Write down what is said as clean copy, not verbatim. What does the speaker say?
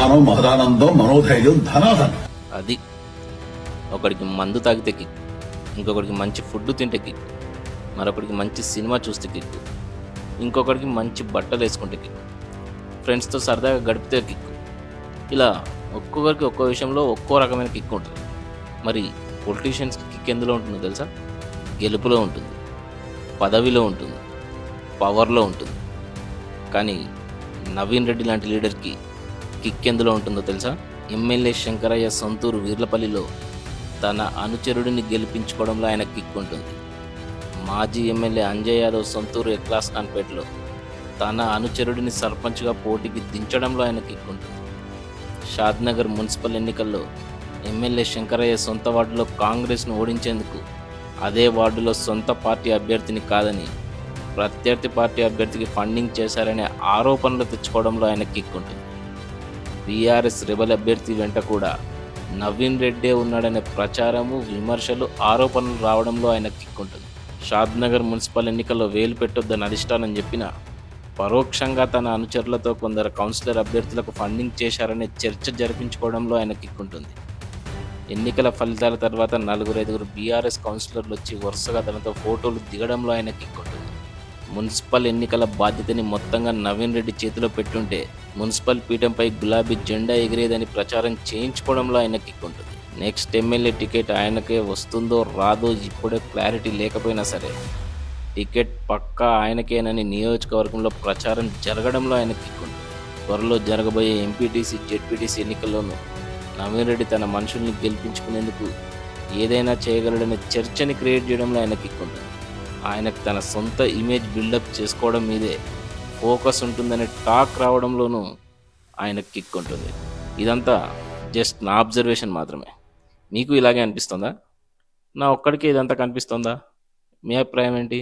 మహాజ్ఞానం, మహదానందం, మనోధైర్యం, ధనాధనం. అది ఒకడికి మందు తాగితే కిక్, ఇంకొకడికి మంచి ఫుడ్ తింటే కిక్, మరొకడికి మంచి సినిమా చూస్తే కిక్, ఇంకొకడికి మంచి బట్టలు వేసుకుంటే కిక్, ఫ్రెండ్స్తో సరదాగా గడిపితే కిక్. ఇలా ఒక్కొక్కరికి ఒక్కో విషయంలో ఒక్కో రకమైన కిక్ ఉంటుంది. మరి పొలిటీషియన్స్కి కిక్ ఎందులో ఉంటుందో తెలుసా? గెలుపులో ఉంటుంది, పదవిలో ఉంటుంది, పవర్లో ఉంటుంది. కానీ నవీన్ రెడ్డి లాంటి లీడర్కి కిక్ ఎందులో ఉంటుందో తెలుసా? ఎమ్మెల్యే శంకరయ్య సొంతూరు వీర్లపల్లిలో తన అనుచరుడిని గెలిపించుకోవడంలో ఆయన కిక్ ఉంటుంది. మాజీ ఎమ్మెల్యే అంజయ్ యాదవ్ సొంతూరు ఎక్లాస్ ఖాన్పేటలో తన అనుచరుడిని సర్పంచ్గా పోటీకి దించడంలో ఆయన కిక్ ఉంటుంది. షాద్నగర్ మున్సిపల్ ఎన్నికల్లో ఎమ్మెల్యే శంకరయ్య సొంత వార్డులో కాంగ్రెస్ను ఓడించేందుకు అదే వార్డులో సొంత పార్టీ అభ్యర్థిని కాదని ప్రత్యర్థి పార్టీ అభ్యర్థికి ఫండింగ్ చేశారనే ఆరోపణలు తెచ్చుకోవడంలో ఆయన కిక్ ఉంటుంది. బీఆర్ఎస్ రెబల్ అభ్యర్థి వెంట కూడా నవీన్ రెడ్డే ఉన్నాడనే ప్రచారము, విమర్శలు, ఆరోపణలు రావడంలో ఆయన కిక్ ఉంటుంది. షాద్నగర్ మున్సిపల్ ఎన్నికల్లో వేలు పెట్టొద్దని అధిష్టానం చెప్పినా పరోక్షంగా తన అనుచరులతో కొందరు కౌన్సిలర్ అభ్యర్థులకు ఫండింగ్ చేశారనే చర్చ జరిపించుకోవడంలో ఆయన కిక్ ఉంటుంది. ఎన్నికల ఫలితాల తర్వాత 4-5 బీఆర్ఎస్ కౌన్సిలర్లు వచ్చి వరుసగా తనతో ఫోటోలు దిగడంలో ఆయన కిక్ ఉంటుంది. మున్సిపల్ ఎన్నికల బాధ్యతని మొత్తంగా నవీన్ రెడ్డి చేతిలో పెట్టుంటే మున్సిపల్ పీఠంపై గులాబీ జెండా ఎగిరేదని ప్రచారం చేయించుకోవడంలో ఆయన కిక్ ఉంటుంది. నెక్స్ట్ ఎమ్మెల్యే టికెట్ ఆయనకే వస్తుందో రాదో ఇప్పుడే క్లారిటీ లేకపోయినా సరే టికెట్ పక్కా ఆయనకేనని నియోజకవర్గంలో ప్రచారం జరగడంలో ఆయన కిక్ ఉంటుంది. త్వరలో జరగబోయే ఎంపీటీసీ, జెడ్పీటీసీ ఎన్నికల్లోనూ నవీన్ రెడ్డి తన మనుషుల్ని గెలిపించుకునేందుకు ఏదైనా చేయగలడనే చర్చని క్రియేట్ చేయడంలో ఆయన కిక్ ఉంటుంది. ఆయనకు తన సొంత ఇమేజ్ బిల్డప్ చేసుకోవడం మీదే ఫోకస్ ఉంటుందనే టాక్ రావడంలోనూ ఆయన కిక్ ఉంటుంది. ఇదంతా జస్ట్ నా అబ్జర్వేషన్ మాత్రమే. మీకు ఇలాగే అనిపిస్తుందా? నా ఒక్కడికే ఇదంతా కనిపిస్తుందా? మీ అభిప్రాయం ఏంటి?